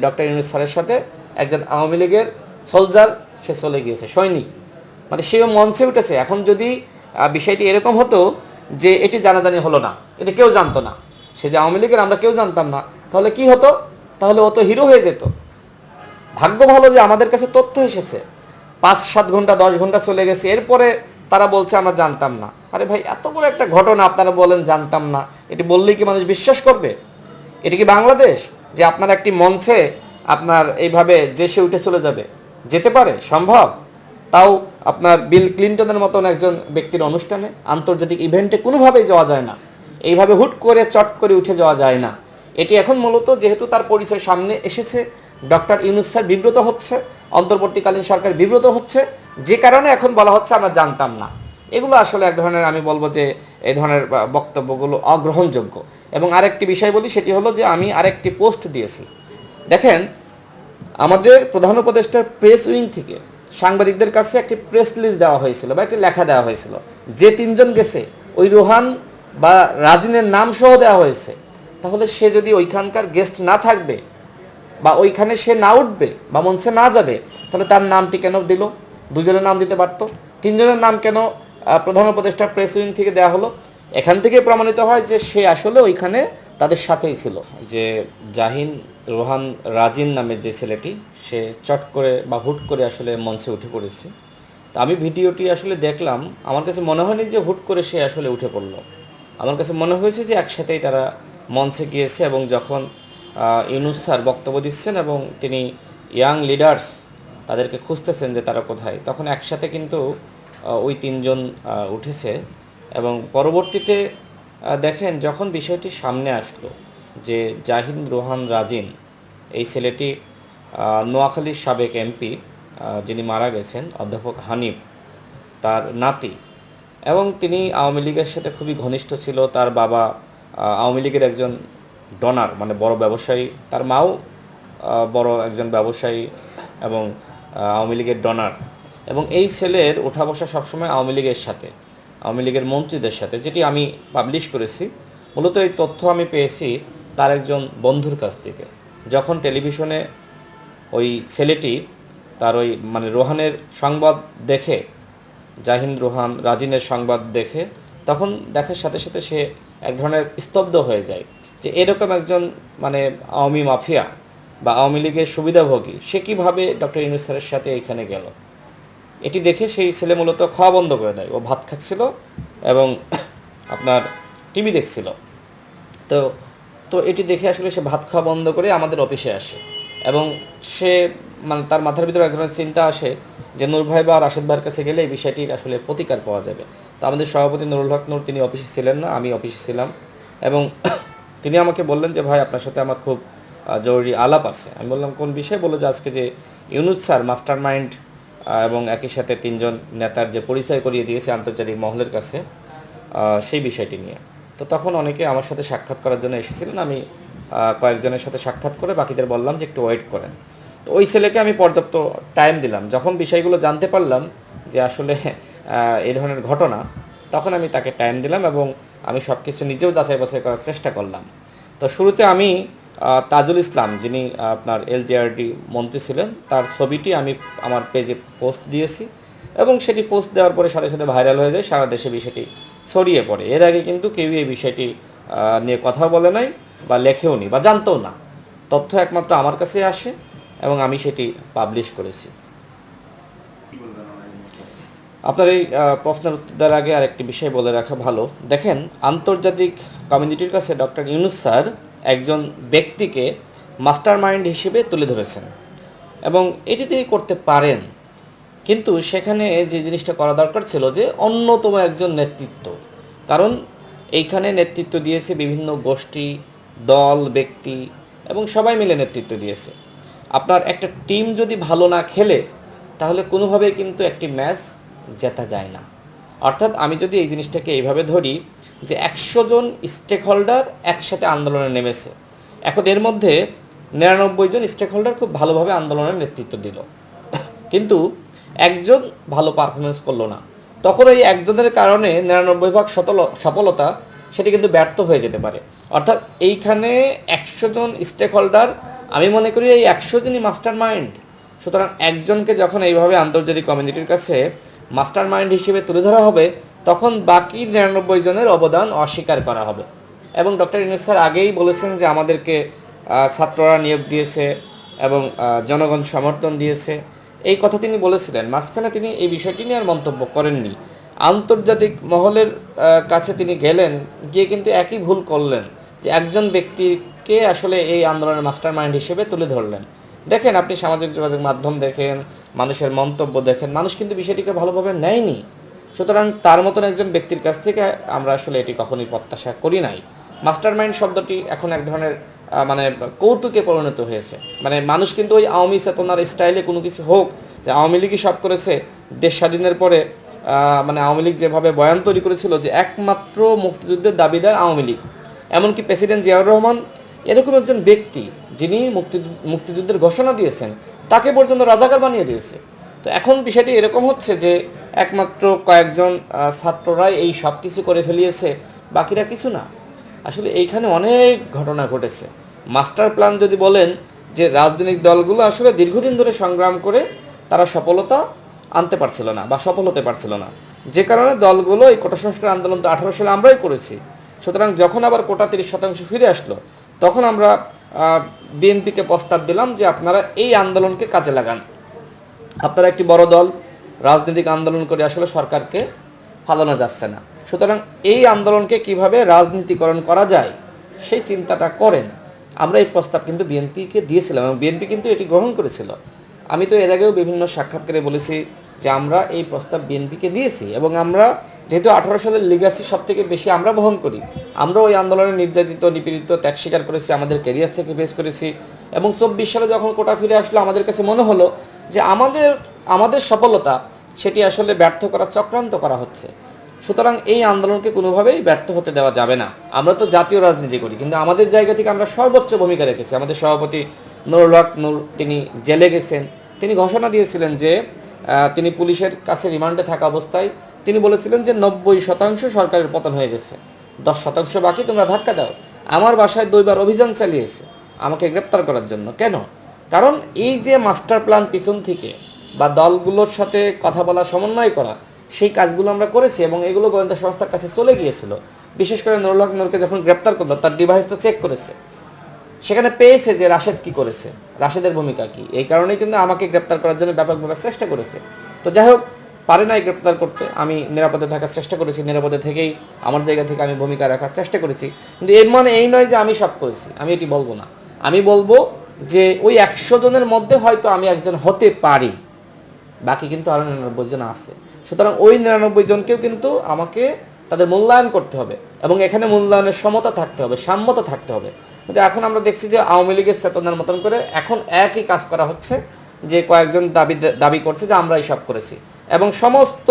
Doctor Yunus স্যারের সাথে একজন আওয়ামী লীগের সোলজার সে চলে গিয়েছে, সৈনিক, মানে সেও মঞ্চে উঠেছে। এখন যদি বিষয়টি এরকম হতো যে এটি জানাজানি হলো না, এটা কেউ জানতো না, সে যে আওয়ামী লীগের আমরা কেউ জানতাম না, তাহলে কি হতো? তাহলে ও তো হিরো হয়ে যেত। ভাগ্য ভালো যে আমাদের কাছে তথ্য এসেছে, 5-7 ঘন্টা 10 ঘন্টা চলে গেছে, এরপরে তারা বলছে আমরা জানতাম না। আরে ভাই, এত বড় একটা ঘটনা আপনারা বলেন জানতাম না, এটি বললেই কি মানুষ বিশ্বাস করবে? এটি কি বাংলাদেশ যে আপনার একটি মঞ্চে আপনার এইভাবে যে সে উঠে চলে যাবে? যেতে পারে, সম্ভব? তাও আপনার বিল ক্লিনটনের মতন একজন ব্যক্তির অনুষ্ঠানে, আন্তর্জাতিক ইভেন্টে কোনোভাবেই যাওয়া যায় না। এইভাবে হুট করে চট করে উঠে যাওয়া যায় না। এটি এখন মূলত যেহেতু তার পরিচয় সামনে এসেছে, ডক্টর ইউনূস স্যার বিব্রত হচ্ছে, অন্তর্বর্তীকালীন সরকার বিব্রত হচ্ছে, যে কারণে এখন বলা হচ্ছে আমরা জানতাম না। এগুলো আসলে এক ধরনের, আমি বলবো যে এই ধরনের বক্তব্যগুলো অগ্রহণযোগ্য। এবং আরেকটি বিষয় বলি, সেটি হলো যে আমি আরেকটি পোস্ট দিয়েছি। দেখেন, আমাদের প্রধান উপদেষ্টার প্রেস উইং থেকে সাংবাদিকদের কাছে একটি প্রেস রিলিজ দেওয়া হয়েছিল বা একটি লেখা দেওয়া হয়েছিল, যে 3 জন গেছে ওই রোহান বা রাজিনের নাম সহ দেওয়া হয়েছে। তাহলে সে যদি ওইখানকার গেস্ট না থাকবে বা ওইখানে সে না উঠবে বা মঞ্চে না যাবে, তাহলে তার নামটি কেন দিল? 2 জনের নাম দিতে পারতো। 3 জনের নাম কেন প্রধান উপদেষ্টা প্রেস উইং থেকে দেওয়া হলো? এখান থেকে প্রমাণিত হয় যে সে আসলে ওইখানে তাদের সাথেই ছিল। যে জাহিন রোহান রাজিন নামের যে ছেলেটি, সে চট করে বা হুট করে আসলে মঞ্চে উঠে পড়েছে। তো আমি ভিডিওটি আসলে দেখলাম, আমার কাছে মনে হয়নি যে হুট করে সে আসলে উঠে পড়লো। আমার কাছে মনে হয়েছে যে একসাথেই তারা মঞ্চে গিয়েছে, এবং যখন ইউনূস স্যার বক্তব্য দিচ্ছেন এবং তিনি ইয়াং লিডার্স তাদেরকে খুঁজতেছেন যে তারা কোথায়, তখন একসাথে কিন্তু ওই 3 জন উঠেছে। এবং পরবর্তীতে দেখেন, যখন বিষয়টি সামনে আসলো যে জাহিন রোহান রাজিন, এই ছেলেটি নোয়াখালীর সাবেক এমপি, যিনি মারা গেছেন, অধ্যাপক হানিফ, তার নাতি, এবং তিনি আওয়ামী লীগের সাথে খুবই ঘনিষ্ঠ ছিল। তার বাবা আওয়ামী লীগের একজন ডোনার, মানে বড় ব্যবসায়ী, তার মাও বড় একজন ব্যবসায়ী এবং আওয়ামী লীগের ডোনার। এবং এই ছেলের ওঠা বসা সবসময় আওয়ামী লীগের সাথে, আওয়ামী লীগের মন্ত্রীদের সাথে, যেটি আমি পাবলিশ করেছি। মূলত এই তথ্য আমি পেয়েছি তার একজন বন্ধুর কাছ থেকে। যখন টেলিভিশনে ওই ছেলেটি তার ওই মানে রোহানের সংবাদ দেখে, জাহিন রোহান রাজিনের সংবাদ দেখে, তখন দেখার সাথে সাথে সে এক ধরনের স্তব্ধ হয়ে যায় যে এরকম একজন মানে আওয়ামী মাফিয়া বা আওয়ামী লীগের সুবিধাভোগী, সে কীভাবে ডক্টর ইউনূস স্যারের সাথে এইখানে গেল। এটি দেখে সেই ছেলে মূলত খাওয়া বন্ধ করে দেয়। ও ভাত খাচ্ছিল এবং আপনার টিভি দেখছিল। তো তো এটি দেখে আসলে সে ভাত খাওয়া বন্ধ করে আমাদের অফিসে আসে, এবং সে মানে তার মাথার ভিতরে এক ধরনের চিন্তা আসে যে নূর ভাই বা রাশেদ ভাইয়ের কাছে গেলে এই বিষয়টির আসলে প্রতিকার পাওয়া যাবে। তো আমাদের সভাপতি নুরুল হক নূর, তিনি অফিসে ছিলেন না, আমি অফিসে ছিলাম, এবং তিনি আমাকে বললেন যে ভাই, আপনার সাথে আমার খুব জরুরি আলাপ আছে। আমি বললাম কোন বিষয়ে? বললো যে আজকে যে ইউনূস স্যার মাস্টার মাইন্ড এবং একই সাথে 3 জন নেতার যে পরিচয় করিয়ে দিয়েছে আন্তর্জাতিক মহলের কাছে, সেই বিষয়টি নিয়ে। তো তখন অনেকে আমার সাথে সাক্ষাৎ করার জন্য এসেছিলেন। আমি কয়েকজনের সাথে সাক্ষাৎ করে বাকিদের বললাম যে একটু ওয়েট করেন। তো ওই ছেলেকে আমি পর্যাপ্ত টাইম দিলাম। যখন বিষয়গুলো জানতে পারলাম যে আসলে এই ধরনের ঘটনা, তখন আমি তাকে টাইম দিলাম এবং আমি সব কিছু নিজেও যাচাই বাছাই করার চেষ্টা করলাম। তো শুরুতে আমি তাজুল ইসলাম, যিনি আপনার এলজিআরডি মন্ত্রী ছিলেন, তার ছবিটি আমি আমার পেজে পোস্ট দিয়েছি, এবং সেটি পোস্ট দেওয়ার পরে সাথে সাথে ভাইরাল হয়ে যায়, সারা দেশে বিষয়টি ছড়িয়ে পড়ে। এর আগে কিন্তু কেউই এই বিষয়টি নিয়ে কথা বলে নাই বা লেখেও নি বা জানতেও না। তথ্য একমাত্র আমার কাছে আসে এবং আমি সেটি পাবলিশ করেছি। আপনার এই প্রশ্নের উত্তর দেওয়ার আগে আরেকটি বিষয় বলে রাখা ভালো। দেখেন, আন্তর্জাতিক কমিউনিটির কাছে ডক্টর ইউনূস স্যার একজন ব্যক্তিকে মাস্টার মাইন্ড হিসেবে তুলে ধরেছেন, এবং এটি তিনি করতে পারেন। কিন্তু সেখানে যে জিনিসটা করা দরকার ছিল যে অন্যতম একজন নেতৃত্ব, কারণ এইখানে নেতৃত্ব দিয়েছে বিভিন্ন গোষ্ঠী, দল, ব্যক্তি, এবং সবাই মিলে নেতৃত্ব দিয়েছে। আপনার একটা টিম যদি ভালো না খেলে, তাহলে কোনোভাবেই কিন্তু একটি ম্যাচ জেতা যায় না। অর্থাৎ আমি যদি এই জিনিসটাকে এইভাবে ধরি যে 100 জন স্টেক হোল্ডার একসাথে আন্দোলনে নেমেছে, এখন এর মধ্যে 99 জন স্টেক হোল্ডার খুব ভালোভাবে আন্দোলনের নেতৃত্ব দিল, কিন্তু একজন ভালো পারফরমেন্স করলো না, তখন ওই একজনের কারণে 99 ভাগ সফলতা সেটি কিন্তু ব্যর্থ হয়ে যেতে পারে। অর্থাৎ এইখানে 100 জন স্টেক হোল্ডার আমি মনে করি এই 100 জনই মাস্টার মাইন্ড। সুতরাং একজনকে যখন এইভাবে আন্তর্জাতিক কমিউনিটির কাছে মাস্টার মাইন্ড হিসেবে তুলে ধরা হবে, তখন বাকি 99 জনের অবদান অস্বীকার করা হবে। এবং ডক্টর ইউনূস স্যার আগেই বলেছেন যে আমাদেরকে ছাত্ররা নিয়োগ দিয়েছে এবং জনগণ সমর্থন দিয়েছে, এই কথা তিনি বলেছিলেন। মাঝখানে তিনি এই বিষয়টি নিয়ে আর মন্তব্য করেননি। আন্তর্জাতিক মহলের কাছে তিনি গেলেন, গিয়ে কিন্তু একই ভুল করলেন, যে একজন ব্যক্তিকে আসলে এই আন্দোলনের মাস্টার মাইন্ড হিসেবে তুলে ধরলেন। দেখেন, আপনি সামাজিক যোগাযোগ মাধ্যম দেখেন, মানুষের মন্তব্য দেখেন, মানুষ কিন্তু বিষয়টিকে ভালোভাবে নেয়নি। সুতরাং তার মতন একজন ব্যক্তির কাছ থেকে আমরা আসলে এটি কখনোই প্রত্যাশা করি নাই। মাস্টার মাইন্ড শব্দটি এখন এক ধরনের মানে কৌতুকে পরিণত হয়েছে। মানে মানুষ কিন্তু ওই আওয়ামী চেতনার স্টাইলে কোনো কিছু হোক, যে আওয়ামী লীগই সব করেছে, দেশ স্বাধীনের পরে মানে আওয়ামী লীগ যেভাবে বয়ান তৈরি করেছিল যে একমাত্র মুক্তিযুদ্ধের দাবিদার আওয়ামী লীগ, এমনকি প্রেসিডেন্ট জিয়াউর রহমান এরকম একজন ব্যক্তি যিনি মুক্তিযুদ্ধের ঘোষণা দিয়েছেন, তাকে পর্যন্ত রাজাকার বানিয়ে দিয়েছে। তো এখন বিষয়টি এরকম হচ্ছে যে একমাত্র কয়েকজন ছাত্ররাই এই সব কিছু করে ফেলিয়েছে, বাকিরা কিছু না। আসলে এইখানে অনেক ঘটনা ঘটেছে। মাস্টার প্ল্যান যদি বলেন, যে রাজনৈতিক দলগুলো আসলে দীর্ঘদিন ধরে সংগ্রাম করে তারা সফলতা আনতে পারছিল না বা সফল হতে পারছিল না, যে কারণে দলগুলো এই কোটা সংস্কার আন্দোলন তো 18 সালে আমরাই করেছি। সুতরাং যখন আবার কোটা 30% ফিরে আসলো, তখন আমরা বিএনপিকে প্রস্তাব দিলাম যে আপনারা এই আন্দোলনকে কাজে লাগান। আপনারা একটি বড় দল, রাজনৈতিক আন্দোলন করে আসলে সরকারকে ফালানো যাচ্ছে না, সুতরাং এই আন্দোলনকে কিভাবে রাজনীতিকরণ করা যায় সেই চিন্তাটা করেন। আমরা এই প্রস্তাব কিন্তু বিএনপিকে দিয়েছিলাম এবং বিএনপি কিন্তু এটি গ্রহণ করেছিল। আমি তো এর আগেও বিভিন্ন সাক্ষাৎকারে বলেছি যে আমরা এই প্রস্তাব বিএনপিকে দিয়েছি এবং আমরা যেহেতু 18 সালের লিগাসি সব থেকে বেশি আমরা বহন করি, আমরা ওই আন্দোলনে নির্যাতিত, নিপীড়িত, ত্যাগ স্বীকার করেছি, আমাদের ক্যারিয়ার স্যাক্রিফাইস করেছি। এবং 24 সালে যখন কোটা ফিরে আসলো, আমাদের কাছে মনে হলো যে আমাদের সফলতা সেটি আসলে ব্যর্থ করার চক্রান্ত করা হচ্ছে। সুতরাং এই আন্দোলনকে কোনোভাবেই ব্যর্থ হতে দেওয়া যাবে না। আমরা তো জাতীয় রাজনীতি করি, কিন্তু আমাদের জায়গা থেকে আমরা সর্বোচ্চ ভূমিকা রেখেছি। আমাদের সভাপতি নুরুল হক নূর, তিনি জেলে গেছেন, তিনি ঘোষণা দিয়েছিলেন যে তিনি পুলিশের কাছে রিমান্ডে থাকা অবস্থায় তিনি বলেছিলেন যে 90% সরকারের পতন হয়ে গেছে, 10% বাকি, তোমরা ধাক্কা দাও। আমার বাসায় 2বার অভিযান চালিয়েছে আমাকে গ্রেপ্তার করার জন্য। কেন? কারণ এই যে মাস্টার প্ল্যান পিছন থেকে বা দলগুলোর সাথে কথা বলা, সমন্বয় করা, সেই কাজগুলো আমরা করেছি এবং এগুলো গোয়েন্দা সংস্থার কাছে চলে গিয়েছিল। বিশেষ করে নুরুল হক নূরকে যখন গ্রেপ্তার করলো, তার ডিভাইস তো চেক করেছে, সেখানে পেয়েছে যে রাশেদ কি করেছে, রাশেদের ভূমিকা কি। এই কারণেই কিন্তু আমাকে গ্রেপ্তার করার জন্য ব্যাপকভাবে চেষ্টা করেছে। তো যাই হোক, পারে নাই গ্রেপ্তার করতে, আমি নিরাপদে থাকার চেষ্টা করেছি, নিরাপদে থেকেই আমার জায়গা থেকে আমি ভূমিকা রাখার চেষ্টা করেছি। কিন্তু এর মানে এই নয় যে আমি সব করেছি, আমি এটি বলবো না। আমি বলবো যে ওই 100 জনের মধ্যে হয়তো আমি একজন হতে পারি, বাকি কিন্তু আরও 99 জন আছে। সুতরাং ওই 99 জনকেও কিন্তু আমাকে তাদের মূল্যায়ন করতে হবে এবং এখানে মূল্যায়নের সমতা থাকতে হবে, সাম্যতা থাকতে হবে। কিন্তু এখন আমরা দেখছি যে আওয়ামী লীগের চেতনার মতন করে এখন একই কাজ করা হচ্ছে, যে কয়েকজন দাবি করছে যে আমরাই সব করেছি এবং সমস্ত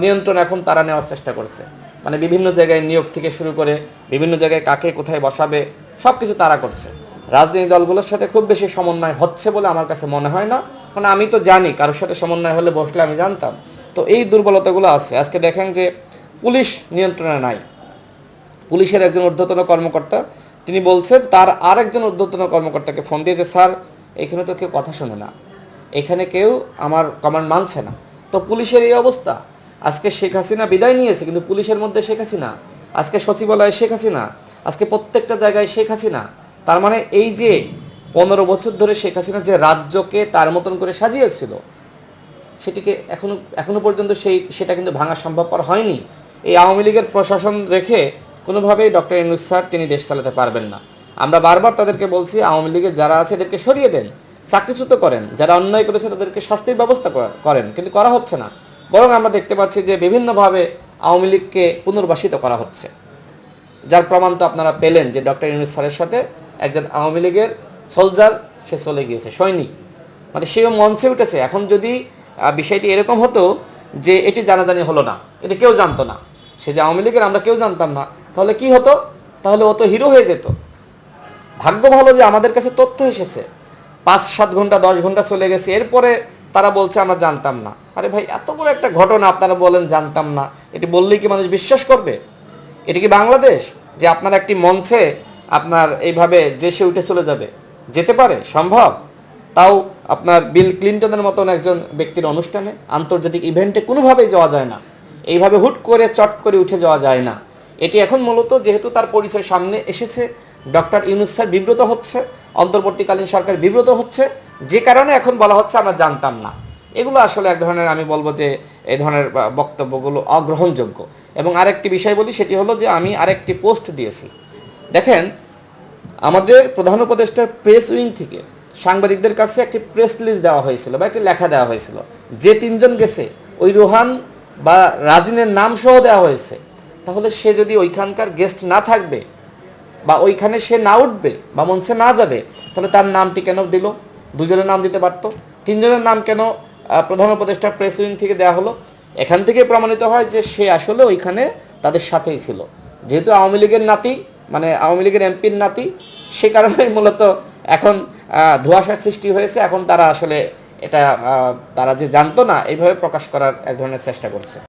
নিয়ন্ত্রণ এখন তারা নেওয়ার চেষ্টা করছে। মানে বিভিন্ন জায়গায় নিয়োগ থেকে শুরু করে বিভিন্ন জায়গায় কাকে কোথায় বসাবে সব কিছু তারা করছে। রাজনৈতিক দলগুলোর সাথে খুব বেশি সমন্বয় হচ্ছে বলে আমার কাছে মনে হয় না, কারণ আমি তো জানি কারোর সাথে সমন্বয় হলে বসলে আমি জানতাম। তো এই দুর্বলতাগুলো আছে। আজকে দেখেন যে পুলিশ নিয়ন্ত্রণে নাই, পুলিশের একজন ঊর্ধ্বতন কর্মকর্তা তিনি বলছেন তার আরেকজন ঊর্ধ্বতন কর্মকর্তাকে ফোন দিয়েছে, স্যার এখানে তো কেউ কথা শোনে না, এখানে কেউ আমার কমান্ড মানছে না। তো পুলিশের এই অবস্থা। আজকে শেখ হাসিনা বিদায় নিয়েছে, কিন্তু পুলিশের মধ্যে শেখ হাসিনা, আজকে সচিবালয়ে শেখ হাসিনা, আজকে প্রত্যেকটা জায়গায় শেখ হাসিনা। তার মানে এই যে 15 বছর ধরে শেখ হাসিনা যে রাজ্যকে তার মতন করে সাজিয়েছিল, সেটিকে এখনো পর্যন্ত সেটা কিন্তু ভাঙা সম্ভবপর হয়নি। এই আওয়ামী লীগের প্রশাসন রেখে কোনোভাবেই ডক্টর ইউনূস স্যার তিনি দেশ চালাতে পারবেন না। আমরা বারবার তাদেরকে বলছি, আওয়ামী লীগের যারা আছে এদেরকে সরিয়ে দেন, চাকরিচ্যুত করেন, যারা অন্যায় করেছে তাদেরকে শাস্তির ব্যবস্থা করেন, কিন্তু করা হচ্ছে না। বরং আমরা দেখতে পাচ্ছি যে বিভিন্নভাবে আওয়ামী লীগকে পুনর্বাসিত করা হচ্ছে, যার প্রমাণ তো আপনারা পেলেন যে ডক্টর ইউনূস স্যারের সাথে একজন আওয়ামী লীগের সোলজার সে চলে গিয়েছে, সৈনিক, মানে সেও মঞ্চে উঠেছে। এখন যদি বিষয়টি এরকম হতো যে এটি জানাজানি হলো না, এটি কেউ জানতো না, সে যে আওয়ামী লীগের আমরা কেউ জানতাম না, তাহলে কি হতো? তাহলে ও তো হিরো হয়ে যেত। ভাগ্য ভালো যে আমাদের কাছে তথ্য এসেছে, 5-7 ঘন্টা 10 ঘন্টা চলে গেছে, এরপরে তারা বলছে আমরা জানতাম না। আরে ভাই, এত বড় একটা ঘটনা আপনারা বলেন জানতাম না, এটি বললেই কি মানুষ বিশ্বাস করবে? এটি কি বাংলাদেশ যে আপনার একটি মঞ্চে আপনার এইভাবে যে সে উঠে চলে যাবে? যেতে পারে, সম্ভব। তাও আপনার বিল ক্লিনটনের মতন একজন ব্যক্তির অনুষ্ঠানে, আন্তর্জাতিক ইভেন্টে কোনোভাবেই যাওয়া যায় না। এইভাবে হুট করে চট করে উঠে যাওয়া যায় না। এটি এখন মূলত যেহেতু তার পরিচয় সামনে এসেছে, ডক্টর ইউনূস স্যার বিব্রত হচ্ছে, অন্তর্বর্তীকালীন সরকার বিব্রত হচ্ছে, যে কারণে এখন বলা হচ্ছে আমরা জানতাম না। এগুলো আসলে এক ধরনের, আমি বলবো যে এই ধরনের বক্তব্যগুলো অগ্রহণযোগ্য। এবং আরেকটি বিষয় বলি, সেটি হলো যে আমি আরেকটি পোস্ট দিয়েছি। দেখেন, আমাদের প্রধান উপদেষ্টার প্রেস উইং থেকে সাংবাদিকদের কাছে একটি প্রেস লিস্ট দেওয়া হয়েছিল বা একটি লেখা দেওয়া হয়েছিল, যে তিনজন গেছে ওই রোহান বা রাজিনের নাম সহ দেওয়া হয়েছে। তাহলে সে যদি ওইখানকার গেস্ট না থাকবে বা ওইখানে সে না উঠবে বা মঞ্চে না যাবে, তাহলে তার নামটি কেন দিল? দুজনের নাম দিতে পারত। তিনজনের নাম কেন প্রধান উপদেষ্টা প্রেস উইং থেকে দেওয়া হলো? এখান থেকে প্রমাণিত হয় যে সে আসলে ওইখানে তাদের সাথেই ছিল। যেহেতু আওয়ামী লীগের নাতি, মানে আওয়ামী লীগের এমপির নাতি, সে কারণেই মূলত এখন ধোঁয়াশার সৃষ্টি হয়েছে। এখন তারা আসলে এটা তারা যে জানতো না, এইভাবে প্রকাশ করার এক ধরনের চেষ্টা করছে।